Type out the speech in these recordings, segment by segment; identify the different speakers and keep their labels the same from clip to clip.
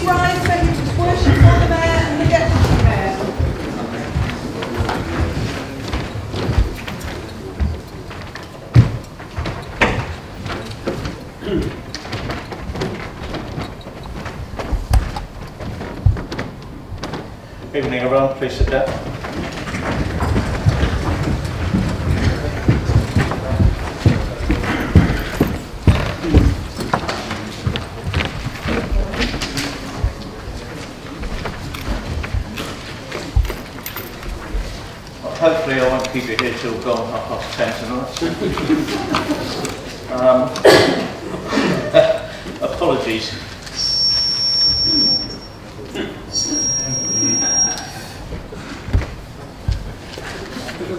Speaker 1: rise for his worship for the Mayor and the Deputy Mayor.
Speaker 2: Evening everyone, please sit down. Hopefully I won't keep you here till gone 10:30 tonight. Apologies.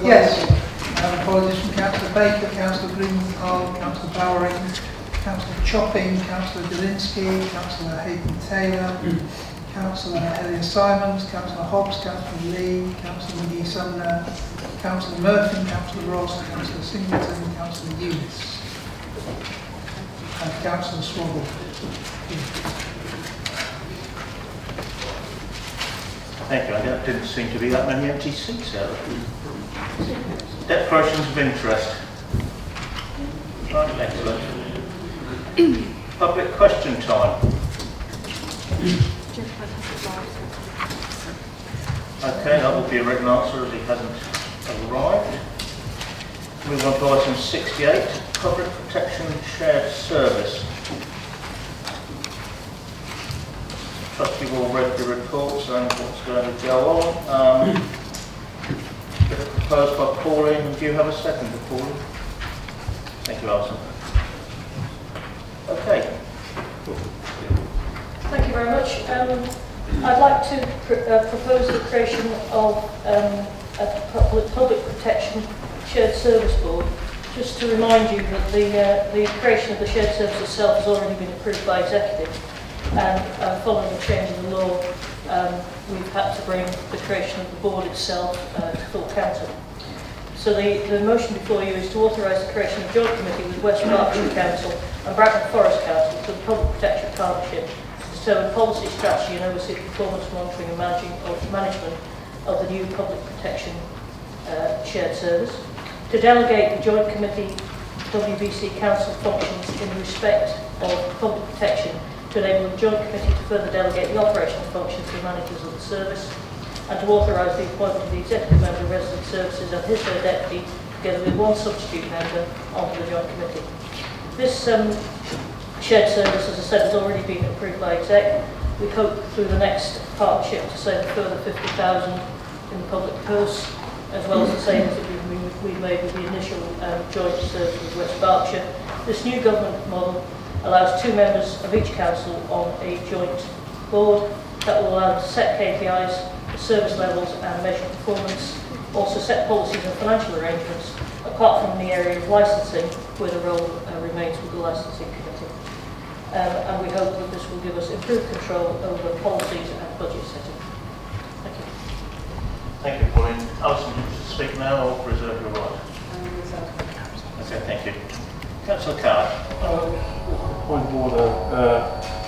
Speaker 3: Yes, apologies from Councillor Baker, Councillor Greenwald, Councillor Bowering, Councillor Chopping, Councillor Delinsky, Councillor Hayden-Taylor, Councillor Elliott-Simons, Councillor Hobbs, Councillor Lee, Councillor McGee-Sumner, Councillor Murphy, Councillor Ross, Councillor Singleton, Councillor Eunice, and Councillor Swabble.
Speaker 2: Thank you. There didn't seem to be that many empty seats out there. Declarations of interest. Right, excellent. Public question time. Okay, that will be a written answer as he hasn't arrived. Move on to item 68, Public Protection Shared Service. Trust you've all read the reports and what's going to go on. Proposed by Pauline. Do you have a second for Pauline? Thank you, Alison. Okay.
Speaker 4: Thank you very much. I'd like to propose the creation of a public protection shared service board. Just to remind you that the creation of the shared service itself has already been approved by executive, and following the change in the law, we've had to bring the creation of the board itself to full council. So the motion before you is to authorise the creation of a joint committee with West Berkshire Council and Bradford Forest Council for the Public Protection Partnership to determine policy, strategy and oversee performance monitoring and management of the new public protection shared service. To delegate the joint committee WBC Council functions in respect of public protection to enable the joint committee to further delegate the operational functions to the managers of the service, and to authorise the appointment of the executive member of resident services and his or her deputy, together with one substitute member, onto the joint committee. This shared service, as I said, has already been approved by exec. We hope through the next partnership to save a further 50,000 in the public purse, as well as the savings that we've made with the initial joint service with West Berkshire. This new government model allows 2 members of each council on a joint board that will allow them to set KPIs, service levels and measure performance, also set policies and financial arrangements, apart from the area of licensing, where the role remains with the licensing committee. And we hope that this will give us improved control over policies and budget setting. Thank you.
Speaker 2: Thank you, Pauline. Alison, you should speak now or reserve your right? Okay, thank you. Councillor Coward.
Speaker 5: Point of order,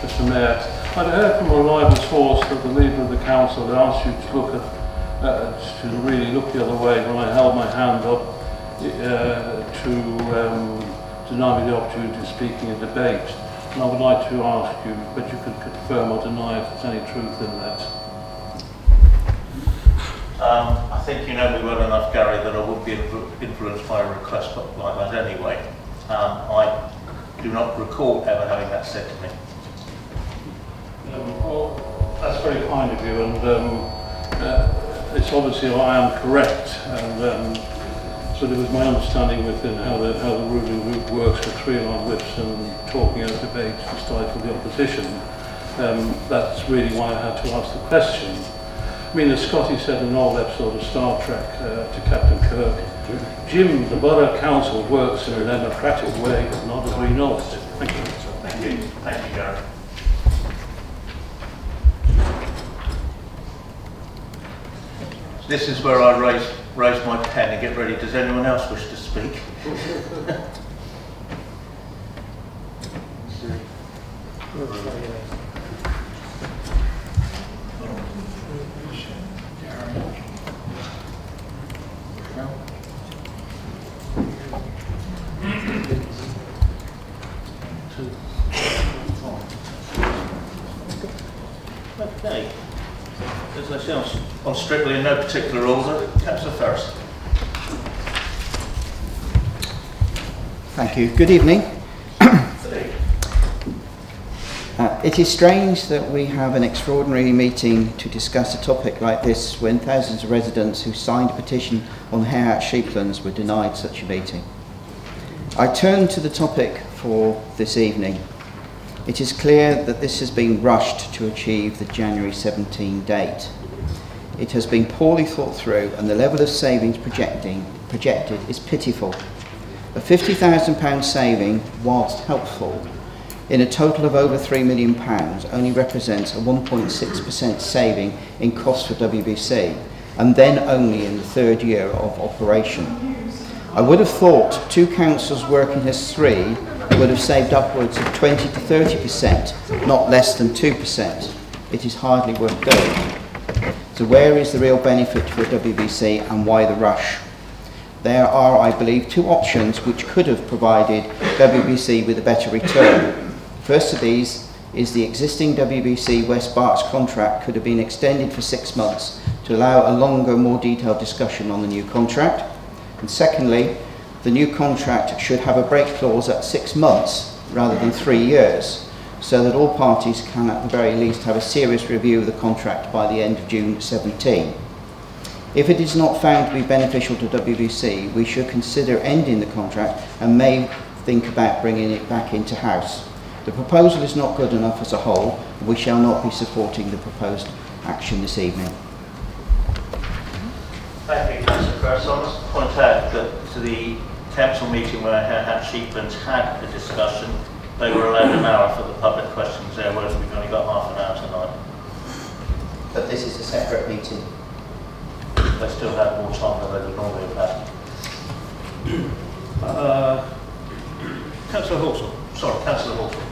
Speaker 5: Mr Mayor. I'd heard from a reliable source that the leader of the council had asked you to look at, to really look the other way when I held my hand up to deny me the opportunity of speaking in debate. And I would like to ask you, but you could confirm or deny if there's any truth in that.
Speaker 2: I think you know me well enough, Gary, that I would be influenced by a request like that anyway. I do not recall ever having that said to me.
Speaker 5: Well, that's very kind of you, and it's obviously I am correct, and but it was my understanding within how the ruling group works with 3-line whips and talking out debates to stifle the opposition. That's really why I had to ask the question. I mean, as Scotty said in an old episode of Star Trek to Captain Kirk, Jim, the Borough Council works in a democratic way, but not as we know it. Thank you.
Speaker 2: Thank you. Thank you, Gary. This is where I raise my pen and get ready. Does anyone else wish to speak? Okay. As I say, on strictly in no particular order, Councillor Ferris.
Speaker 6: Thank you. Good evening. It is strange that we have an extraordinary meeting to discuss a topic like this when thousands of residents who signed a petition on Hare at Sheeplands were denied such a meeting. I turn to the topic for this evening. It is clear that this has been rushed to achieve the January 17 date. It has been poorly thought through and the level of savings projected is pitiful. A £50,000 saving, whilst helpful, in a total of over £3 million only represents a 1.6% saving in costs for WBC, and then only in the third year of operation. I would have thought two councils working as three would have saved upwards of 20 to 30%, not less than 2%. It is hardly worth doing. So where is the real benefit for WBC and why the rush? There are, I believe, two options which could have provided WBC with a better return. First of these is the existing WBC West Berks contract could have been extended for 6 months to allow a longer, more detailed discussion on the new contract. And secondly, the new contract should have a break clause at 6 months rather than 3 years, so that all parties can at the very least have a serious review of the contract by the end of June 17. If it is not found to be beneficial to WBC, we should consider ending the contract and may think about bringing it back into house. The proposal is not good enough as a whole, and we shall not be supporting the proposed action this evening.
Speaker 2: Thank you, Councillor Ferris. I must point out that to the council meeting where Hare Sheeplands had a discussion, they were allowed an hour for the public questions there, whereas we've only got half an hour tonight.
Speaker 6: But this is a separate meeting.
Speaker 2: They still have more time than they would normally have had. Councillor Hawthorne. Sorry, Councillor Hawthorne.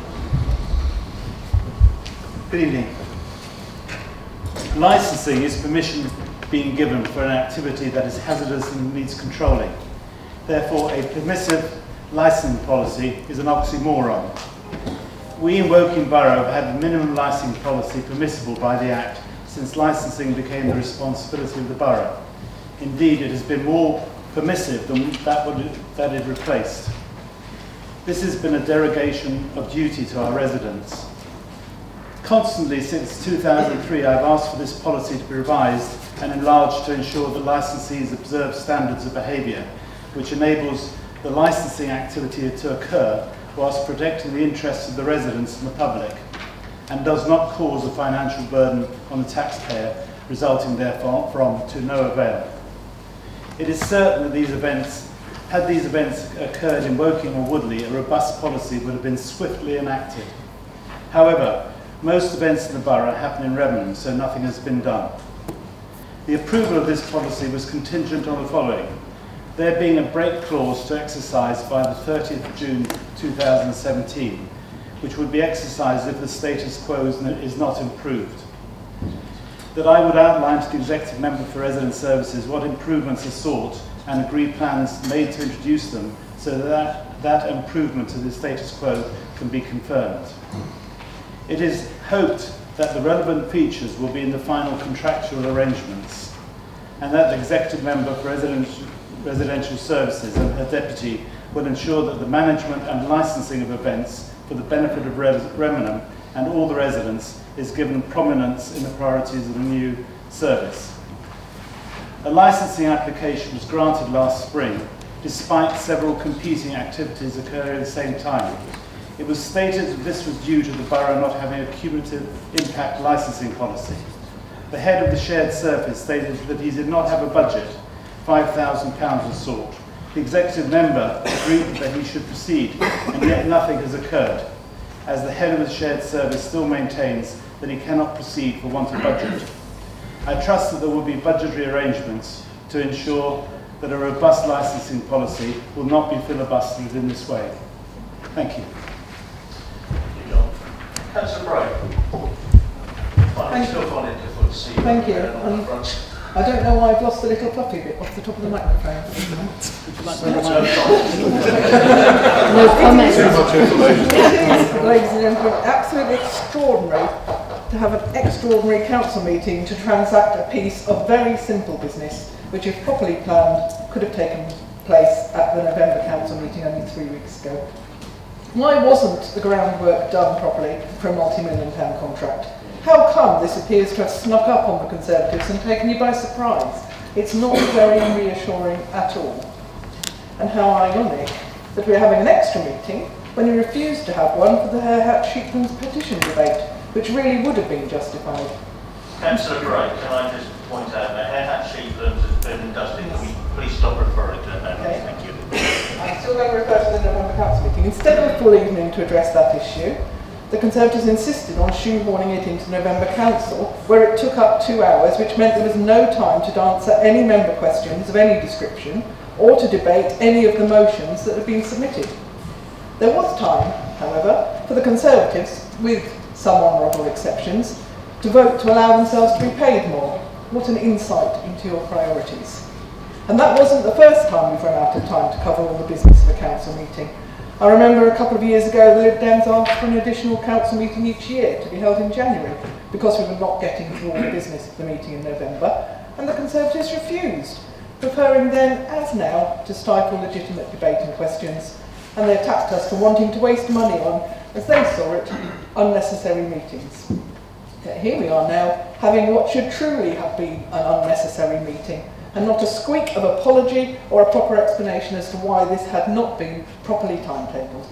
Speaker 7: Good evening. Licensing is permission being given for an activity that is hazardous and needs controlling. Therefore, a permissive licensing policy is an oxymoron. We in Wokingham Borough have had the minimum licensing policy permissible by the Act since licensing became the responsibility of the borough. Indeed, it has been more permissive than that it replaced. This has been a derogation of duty to our residents. Constantly since 2003, I've asked for this policy to be revised and enlarged to ensure that licensees observe standards of behaviour, which enables the licensing activity to occur whilst protecting the interests of the residents and the public, and does not cause a financial burden on the taxpayer, resulting therefore to no avail. It is certain that had these events occurred in Woking or Woodley, a robust policy would have been swiftly enacted. However, most events in the borough happen in Revenham, so nothing has been done. The approval of this policy was contingent on the following: there being a break clause to exercise by the 30th of June 2017, which would be exercised if the status quo is not improved. That I would outline to the Executive Member for Resident Services what improvements are sought and agree plans made to introduce them so that improvement to the status quo can be confirmed. It is hoped that the relevant features will be in the final contractual arrangements, and that the Executive Member for Residential Services and her Deputy will ensure that the management and licensing of events for the benefit of Revenham and all the residents is given prominence in the priorities of the new service. A licensing application was granted last spring, despite several competing activities occurring at the same time. It was stated that this was due to the borough not having a cumulative impact licensing policy. The head of the shared service stated that he did not have a budget. £5,000 was sought. The executive member agreed that he should proceed, and yet nothing has occurred, as the head of the shared service still maintains that he cannot proceed for want of budget. I trust that there will be budgetary arrangements to ensure that a robust licensing policy will not be filibustered in this way. Thank you.
Speaker 2: Thank you, John. Councillor Bray. I still find it difficult to see you.
Speaker 3: Thank you.
Speaker 2: On the front.
Speaker 3: I don't know why I've lost the little fluffy bit off the top of the microphone.
Speaker 5: No comment. Too much information.
Speaker 3: Ladies and gentlemen, absolutely extraordinary
Speaker 1: to have an extraordinary council meeting to transact a piece of very simple business, which if properly planned could have taken place at the November council meeting only 3 weeks ago. Why wasn't the groundwork done properly for a multi-million-pound contract? How come this appears to have snuck up on the Conservatives and taken you by surprise? It's not very reassuring at all. And how ironic that we're having an extra meeting when you refused to have one for the Hare Hat Sheeplands petition debate, which really would have been justified.
Speaker 2: Councillor Bray, can I just point out that Hare Hat Sheeplands has been and dusted. Can we please stop referring to it now?
Speaker 1: Okay.
Speaker 2: Thank you.
Speaker 1: I'm still going to refer to the November council meeting. Instead of a full evening to address that issue, the Conservatives insisted on shoehorning it into November council, where it took up 2 hours, which meant there was no time to answer any member questions of any description or to debate any of the motions that had been submitted. There was time, however, for the Conservatives, with some honourable exceptions, to vote to allow themselves to be paid more. What an insight into your priorities. And that wasn't the first time we've run out of time to cover all the business of a council meeting. I remember a couple of years ago the Lib Dems asked for an additional council meeting each year to be held in January because we were not getting through all the business of the meeting in November, and the Conservatives refused, preferring then, as now, to stifle legitimate debate and questions, and they attacked us for wanting to waste money on, as they saw it, unnecessary meetings. Yet here we are now, having what should truly have been an unnecessary meeting, and not a squeak of apology or a proper explanation as to why this had not been properly timetabled.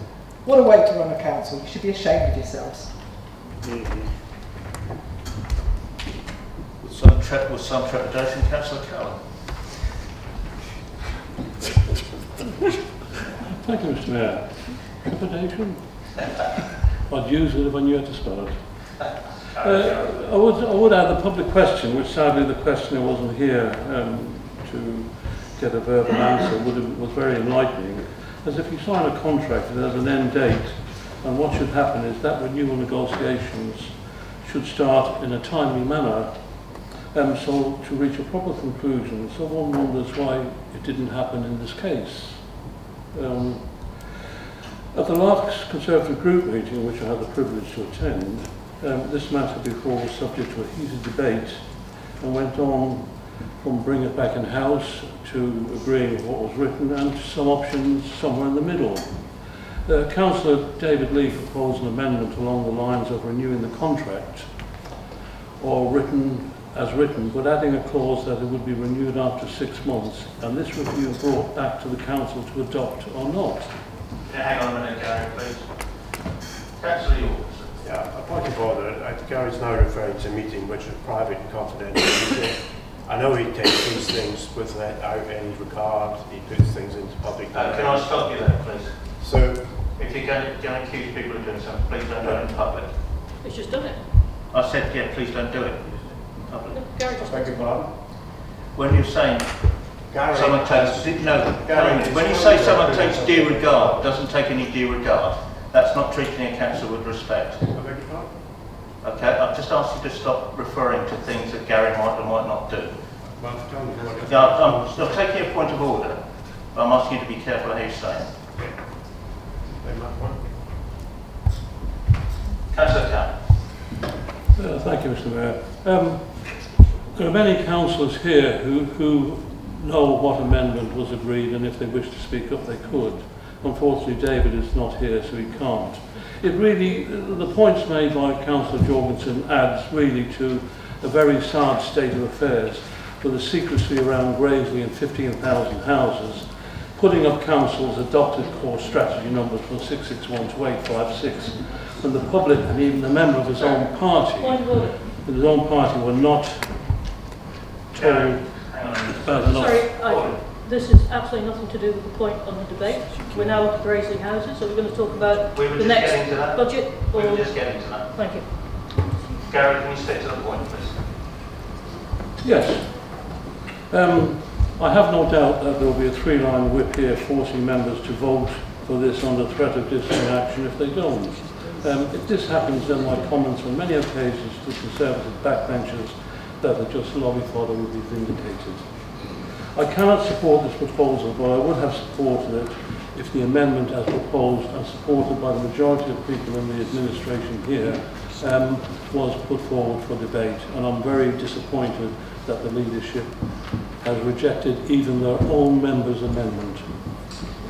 Speaker 1: What a way to run a council. You should be ashamed of yourselves.
Speaker 2: With some trepidation, Councillor Cowan.
Speaker 5: Thank you, Mr. Mayor. Trepidation? I'd use it if I knew how to spell it. I would add the public question, which sadly the questioner wasn't here to get a verbal answer, was very enlightening. As if you sign a contract, it has an end date, and what should happen is that renewal negotiations should start in a timely manner, so to reach a proper conclusion. So one wonders why it didn't happen in this case. At the last Conservative group meeting, which I had the privilege to attend, this matter before was subject to a heated debate and went on from bring it back in-house to agreeing with what was written and to some options somewhere in the middle. Councillor David Lee proposed an amendment along the lines of renewing the contract or written as written, but adding a clause that it would be renewed after 6 months, and this review brought back to the council to adopt or not.
Speaker 2: Hang on a minute, Gary, please. Councillor York.
Speaker 8: Yeah, I point of order. Gary's now referring to a meeting which is private and confidential meeting. I know he takes these things without any regard. He puts things into public.
Speaker 2: Can I stop you there, please?
Speaker 8: So,
Speaker 2: if you're going to accuse people of doing something, please don't do it in public.
Speaker 4: He's just done it.
Speaker 2: I said, yeah, please don't do it in public.
Speaker 4: No, Gary just
Speaker 8: beg your pardon?
Speaker 2: When you're saying
Speaker 8: Gary,
Speaker 2: someone takes, no, Gary, when you say someone takes due regard, doesn't take any due regard, that's not treating a council with respect.
Speaker 8: I beg your pardon?
Speaker 2: Okay, I've just asked you to stop referring to things that Gary might or might not do.
Speaker 8: Well, tell me what
Speaker 2: Yeah, I'm taking a point of order, but I'm asking you to be careful how you say it.
Speaker 8: Beg my point.
Speaker 2: Councillor Cowan.
Speaker 5: Thank you, Mr. Mayor. There are many councillors here who know what amendment was agreed, and if they wish to speak up, they could. Unfortunately, David is not here, so he can't. It really, the points made by Councillor Jorgensen adds really to a very sad state of affairs, with the secrecy around Graveley and 15,000 houses, putting up councils adopted core strategy numbers from 661 to 856, and the public and even the member of his own party, were not told about enough.
Speaker 4: Sorry, this is absolutely nothing to do with the point on the debate. We're now at Graiseley Houses, so we're going to talk about the next budget.
Speaker 2: We were just getting to that.
Speaker 4: Thank you.
Speaker 2: Gary, can you stick to the point, please?
Speaker 5: Yes. I have no doubt that there will be a 3-line whip here forcing members to vote for this under threat of disciplinary action if they don't. If this happens, then my comments on many occasions to Conservative backbenchers that are just lobby fodder will be vindicated. I cannot support this proposal, but I would have supported it if the amendment as proposed and supported by the majority of people in the administration here was put forward for debate, and I'm very disappointed that the leadership has rejected even their own members' amendment.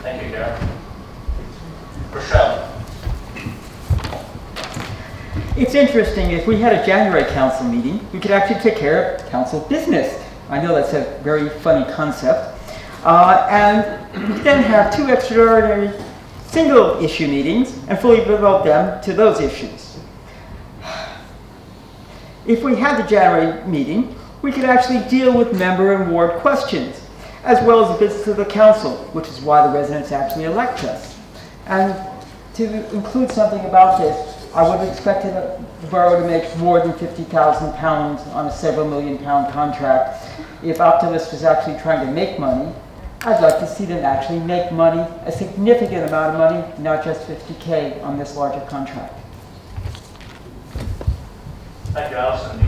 Speaker 2: Thank you, Gary. Rochelle.
Speaker 9: It's interesting, if we had a January council meeting, we could actually take care of council business. I know that's a very funny concept. And we then have 2 extraordinary single issue meetings and fully devote them to those issues. If we had the January meeting, we could actually deal with member and ward questions, as well as the business of the council, which is why the residents actually elect us. And to include something about this, I would have expected the borough to make more than £50,000 on a several £1 million contract. If Optimus was actually trying to make money, I'd like to see them actually make money, a significant amount of money, not just 50K on this larger contract.
Speaker 2: Thank you, Alison.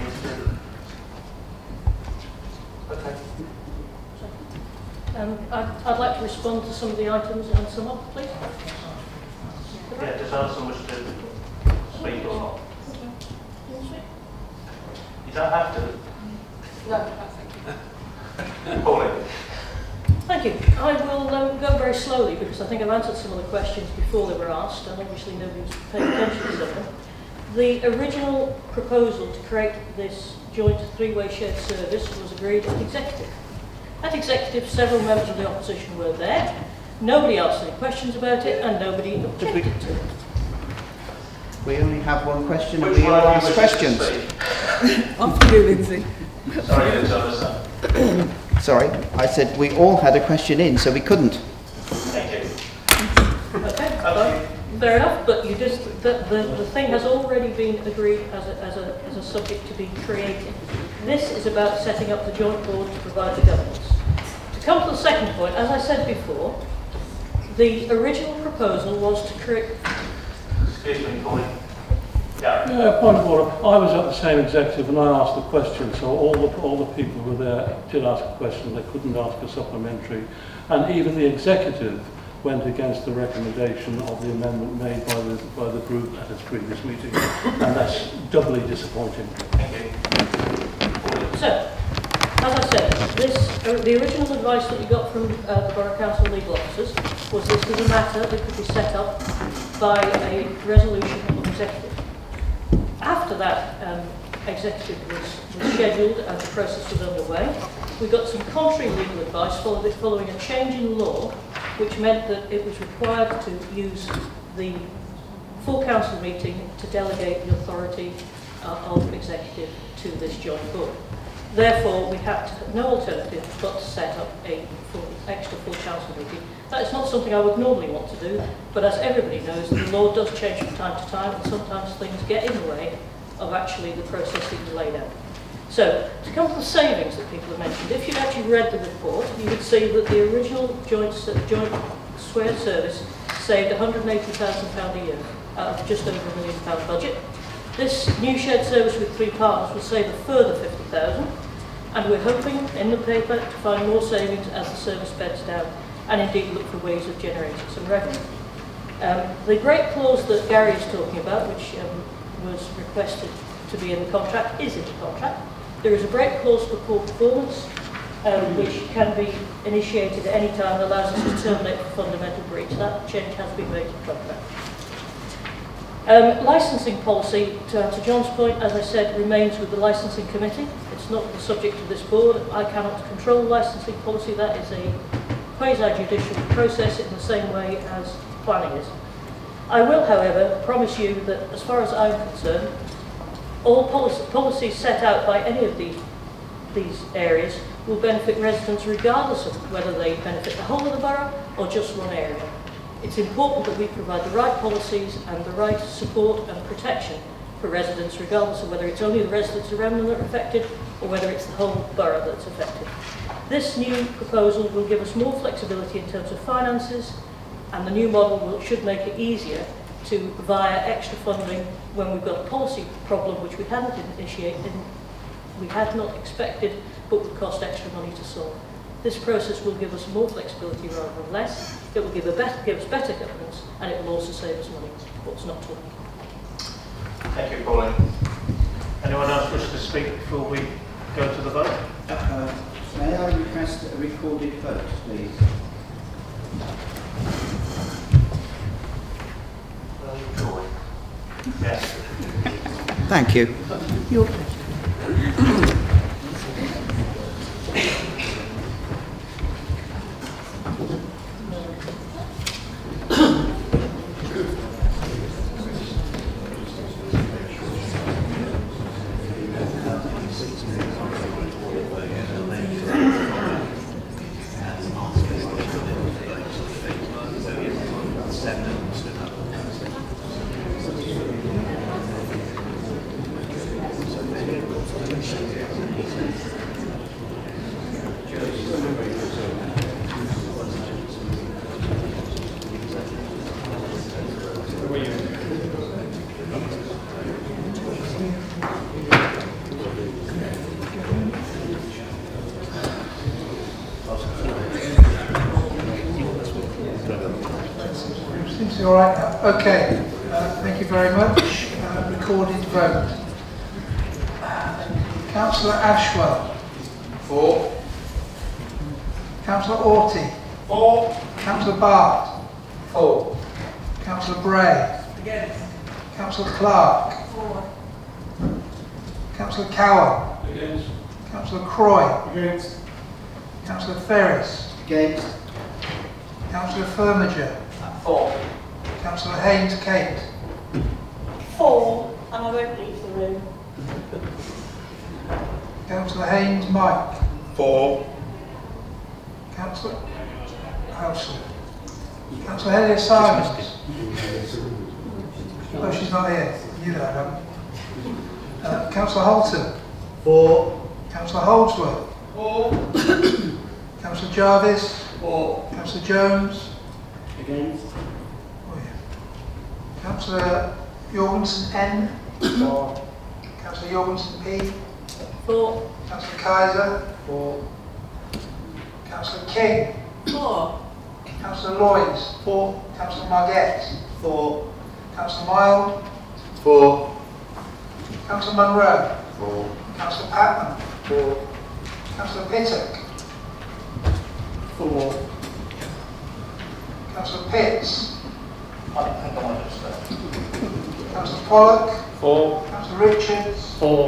Speaker 2: Okay.
Speaker 4: I'd like to respond to some of the items and sum up, please.
Speaker 2: Yeah, does Alison wish to speak or not? You don't have to.
Speaker 4: No,
Speaker 2: Pauline.
Speaker 4: thank you. I will go very slowly because I think I've answered some of the questions before they were asked, and obviously nobody's paid attention to them. The original proposal to create this joint 3-way shared service was agreed at executive. At executive, several members of the opposition were there. Nobody asked any questions about it, and nobody objected to it.
Speaker 6: We only have one question, and
Speaker 2: Which
Speaker 6: we all
Speaker 2: one of you
Speaker 6: ask
Speaker 2: wishes to
Speaker 6: questions.
Speaker 2: speak?
Speaker 10: After you, Lindsay.
Speaker 2: Sorry, it's Alison.
Speaker 6: Sorry, I said we all had a question in, so we couldn't.
Speaker 2: Thank you.
Speaker 4: Okay, fair enough, but you just, the thing has already been agreed as a subject to be created. This is about setting up the joint board to provide the governance. To come to the second point, as I said before, the original proposal was to create...
Speaker 2: Excuse me, Pauline. Yeah.
Speaker 5: Yeah, point of order. I was at the same executive and I asked the question, so all the people who were there did ask a question. They couldn't ask a supplementary, and even the executive went against the recommendation of the amendment made by the group at its previous meeting, and that's doubly disappointing.
Speaker 2: Thank you.
Speaker 4: So, as I said, the original advice that we got from the Borough Council legal officers was this was a matter that could be set up by a resolution of executive. After that executive was scheduled and the process was underway, we got some contrary legal advice following a change in law, which meant that it was required to use the full council meeting to delegate the authority of executive to this joint board. Therefore, we had no alternative but to set up a extra full council meeting. That is not something I would normally want to do, but as everybody knows, the law does change from time to time, and sometimes things get in the way of actually the process that you laid out. So, to come to the savings that people have mentioned, if you'd actually read the report, you would see that the original joint square service saved £180,000 a year out of just over £1 million budget. This new shared service with 3 partners will save a further £50,000, and we're hoping in the paper to find more savings as the service beds down, and indeed look for ways of generating some revenue. The great clause that Gary is talking about, which was requested to be in the contract, is in the contract. There is a break clause for poor performance, which can be initiated at any time and allows us to terminate the fundamental breach. That change has been made to the contract. Licensing policy, to John's point, as I said, remains with the licensing committee. It's not the subject of this board. I cannot control licensing policy. That is a quasi-judicial process in the same way as planning is. I will, however, promise you that as far as I'm concerned, all policies set out by any of these areas will benefit residents regardless of whether they benefit the whole of the borough or just one area. It's important that we provide the right policies and the right support and protection for residents regardless of whether it's only the residents around them that are affected or whether it's the whole borough that's affected. This new proposal will give us more flexibility in terms of finances, and the new model should make it easier to via extra funding when we've got a policy problem which we hadn't initiated, we had not expected, but would cost extra money to solve. This process will give us more flexibility rather than less. It will give us better governance, and it will also save us money. What's not to?
Speaker 2: Thank you, Pauline. Anyone else wish to speak before we go to the vote?
Speaker 6: May I request a recorded vote, please?
Speaker 2: Yes.
Speaker 6: Thank you. Your pleasure.
Speaker 3: Seems to be all right now. Okay, thank you very much. Recorded vote. Councillor Ashwell.
Speaker 10: For.
Speaker 3: Councillor Orty.
Speaker 10: For.
Speaker 3: Councillor Bart.
Speaker 10: For.
Speaker 3: Councillor Bray.
Speaker 10: Against.
Speaker 3: Councillor Clark.
Speaker 10: For.
Speaker 3: Councillor Cowan.
Speaker 10: Against.
Speaker 3: Councillor Croy.
Speaker 10: Against.
Speaker 3: Councillor Ferris.
Speaker 6: Against.
Speaker 3: Councillor Firmager.
Speaker 10: For.
Speaker 3: Councillor Haynes Kate.
Speaker 4: For, and I won't leave the room.
Speaker 3: Councillor Haynes Mike.
Speaker 10: For.
Speaker 3: Councillor Houseley. Councillor Elliot Simons. Oh, she's not here. You know her. Councillor Holton.
Speaker 10: For.
Speaker 3: Councillor Holdsworth.
Speaker 10: For.
Speaker 3: Councillor Jarvis.
Speaker 10: For.
Speaker 3: Councillor Jones.
Speaker 10: Against.
Speaker 3: Oh, yeah. Councillor Jorgensen N.
Speaker 10: For.
Speaker 3: Councillor Jorgensen P.
Speaker 4: For.
Speaker 3: Councillor Kaiser.
Speaker 10: For.
Speaker 3: Councillor King.
Speaker 4: For.
Speaker 3: Councillor Lloyds.
Speaker 10: For.
Speaker 3: Councillor Margette.
Speaker 10: For.
Speaker 3: Councillor Mild.
Speaker 10: For.
Speaker 3: Councillor Munro.
Speaker 10: For.
Speaker 3: Councillor Patman.
Speaker 10: For.
Speaker 3: Councillor Pittock.
Speaker 10: For.
Speaker 3: Councillor Pitts.
Speaker 2: I think I might have said.
Speaker 3: Councillor Pollock.
Speaker 10: For.
Speaker 3: Councillor Richards.
Speaker 10: For.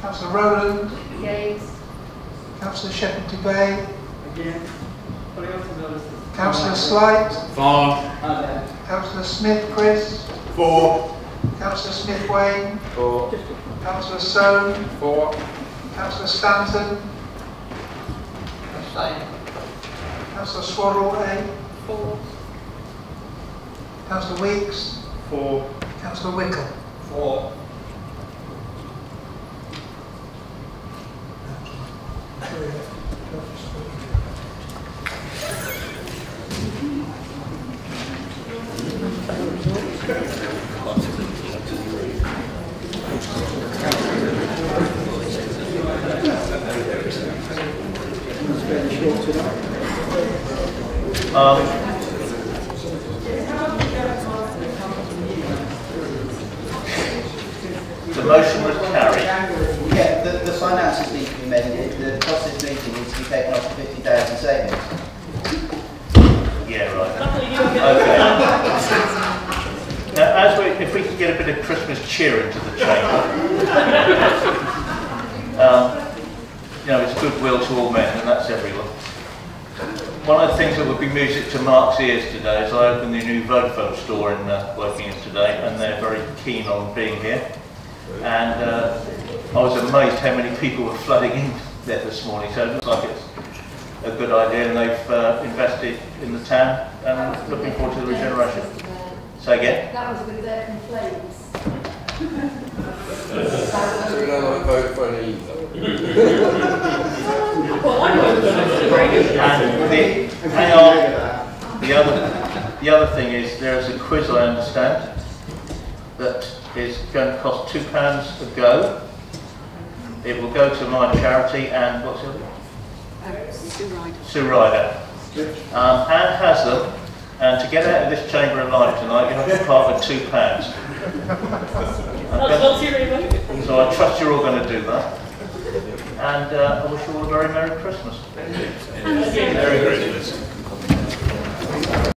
Speaker 3: Councillor Rowland.
Speaker 4: Against.
Speaker 3: Councillor Shepherd-Dubay.
Speaker 10: Against.
Speaker 3: Councillor Slight.
Speaker 10: For.
Speaker 3: Councillor Smith Chris.
Speaker 10: For.
Speaker 3: Councillor Smith Wayne.
Speaker 10: For.
Speaker 3: Councillor Soane.
Speaker 10: For.
Speaker 3: Councillor Stanton. Councillor Swaddle A.
Speaker 4: For.
Speaker 3: Councillor Weeks.
Speaker 10: For.
Speaker 3: Councillor Wickle.
Speaker 10: For.
Speaker 2: The motion was carried.
Speaker 6: Yeah, the finances need to be amended. The cost of this meeting needs to be taken off the 50,000 savings.
Speaker 2: Yeah, right.
Speaker 4: Luckily you were
Speaker 2: Okay.
Speaker 4: going
Speaker 2: Now, if we could get a bit of Christmas cheer into the chamber. You know, it's goodwill to all men, and that's everyone. One of the things that would be music to Mark's ears today is I opened the new Vodafone store in Wokingham today, and they're very keen on being here. And I was amazed how many people were flooding in there this morning, so it looks like it's a good idea, and they've invested in the town, and I'm looking forward to the regeneration. Say again?
Speaker 11: That was with their complaints.
Speaker 10: So we don't like vote for any either.
Speaker 4: Well, I voted for it.
Speaker 2: And hang on, the other thing is there is a quiz, I understand, that is going to cost £2 a go. It will go to my charity and what's the other one? Sue Ryder. Anne has them, And to get out of this chamber alive tonight, you have to part with £2. So I trust you're all going to do that. And I wish you all a very Merry Christmas.
Speaker 10: Merry Christmas.